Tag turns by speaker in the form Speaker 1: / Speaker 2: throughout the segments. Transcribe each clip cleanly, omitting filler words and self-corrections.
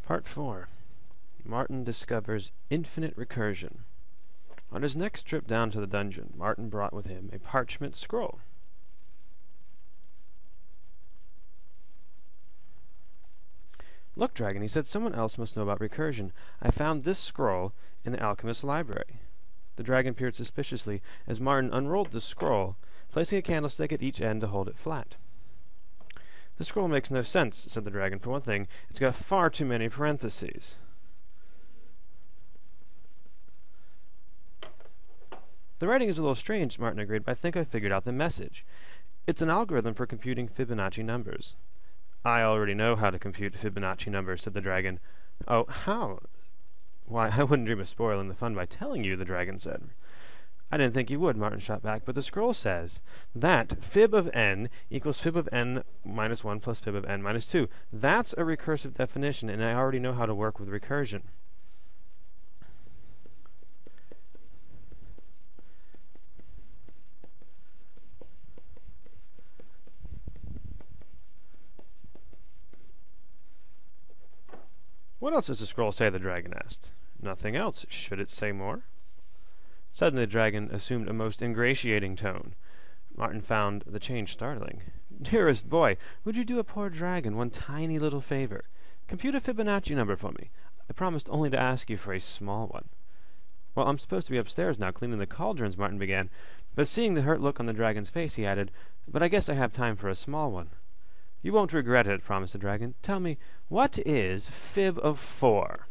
Speaker 1: Part 4. Martin discovers infinite recursion. On his next trip down to the dungeon, Martin brought with him a parchment scroll. "Look, Dragon," he said, "someone else must know about recursion. I found this scroll in the alchemist's library." The dragon peered suspiciously as Martin unrolled the scroll, placing a candlestick at each end to hold it flat. "The scroll makes no sense," said the dragon. "For one thing, it's got far too many parentheses." "The writing is a little strange," Martin agreed, "but I think I figured out the message. It's an algorithm for computing Fibonacci numbers." "I already know how to compute Fibonacci numbers," said the dragon. "Oh, how?" "Why, I wouldn't dream of spoiling the fun by telling you," the dragon said. "I didn't think you would," Martin shot back, "but the scroll says that fib of n equals fib of n minus 1 plus fib of n minus 2. That's a recursive definition, and I already know how to work with recursion." "What else does the scroll say?" the dragon asked. "Nothing else. Should it say more?" Suddenly the dragon assumed a most ingratiating tone. Martin found the change startling. "Dearest boy, would you do a poor dragon one tiny little favor? Compute a Fibonacci number for me. I promised only to ask you for a small one." "Well, I'm supposed to be upstairs now cleaning the cauldrons," Martin began, but seeing the hurt look on the dragon's face, he added, "But I guess I have time for a small one." "You won't regret it," promised the dragon. "Tell me, what is fib of 4?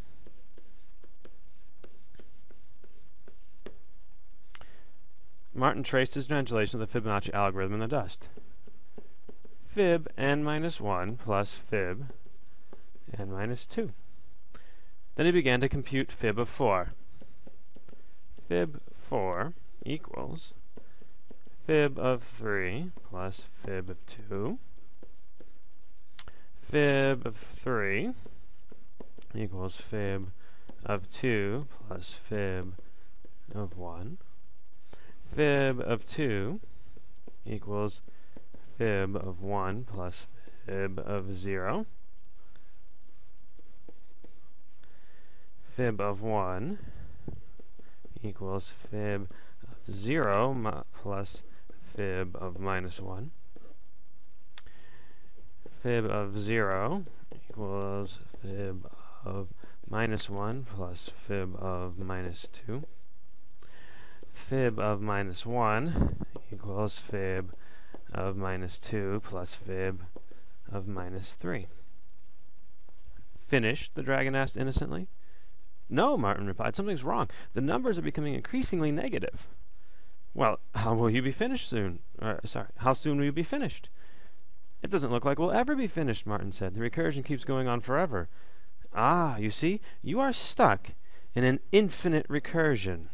Speaker 1: Martin traced his translation of the Fibonacci algorithm in the dust. "Fib n minus 1 plus fib n minus 2. Then he began to compute fib of 4. Fib 4 equals fib of 3 plus fib of 2. Fib of 3 equals fib of 2 plus fib of 1. Fib of 2 equals fib of 1 plus fib of 0. Fib of 1 equals fib of 0 plus fib of minus 1. Fib of 0 equals fib of minus 1 plus fib of minus 2. Fib of minus 1 equals fib of minus 2 plus fib of minus 3. "Finished?" the dragon asked innocently. "No," Martin replied. "Something's wrong. The numbers are becoming increasingly negative." "Well, how will you be finished soon? How soon will you be finished?" "It doesn't look like we'll ever be finished," Martin said. "The recursion keeps going on forever." "Ah, you see, you are stuck in an infinite recursion."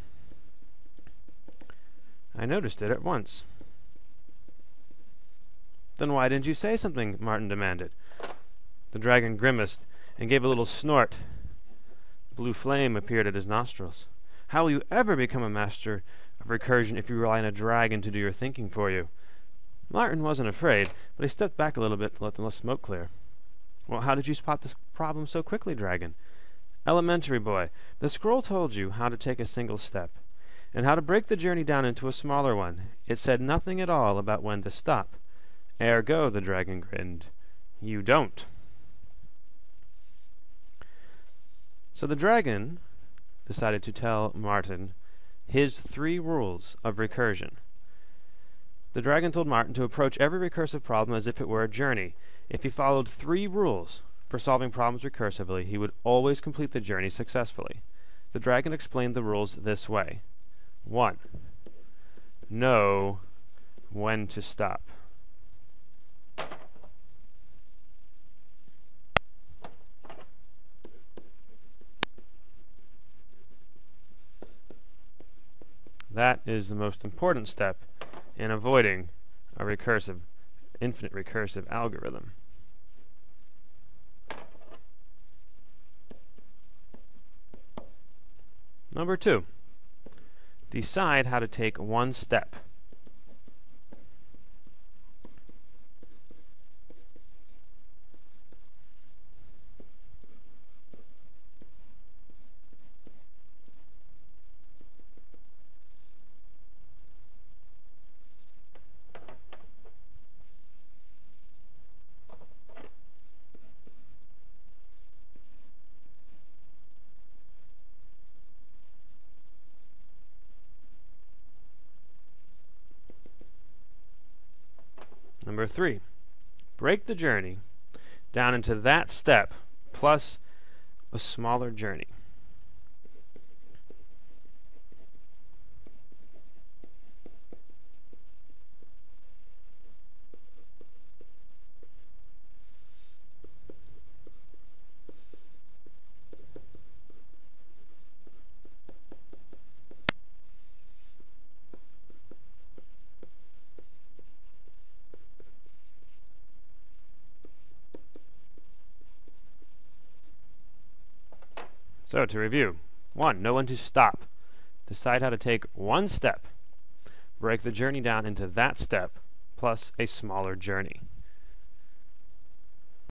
Speaker 1: "I noticed it at once." "Then why didn't you say something?" Martin demanded. The dragon grimaced and gave a little snort. Blue flame appeared at his nostrils. "How will you ever become a master of recursion if you rely on a dragon to do your thinking for you?" Martin wasn't afraid, but he stepped back a little bit to let the smoke clear. "Well, how did you spot this problem so quickly, dragon?" "Elementary, boy. The scroll told you how to take a single step, and how to break the journey down into a smaller one. It said nothing at all about when to stop. Ergo," the dragon grinned, "you don't." So the dragon decided to tell Martin his 3 rules of recursion. The dragon told Martin to approach every recursive problem as if it were a journey. If he followed 3 rules for solving problems recursively, he would always complete the journey successfully. The dragon explained the rules this way. 1. Know when to stop. That is the most important step in avoiding a infinite recursive algorithm. Number 2, decide how to take one step. number 3. Break the journey down into that step plus a smaller journey. So, to review. 1. Know when to stop. Decide how to take one step. Break the journey down into that step plus a smaller journey.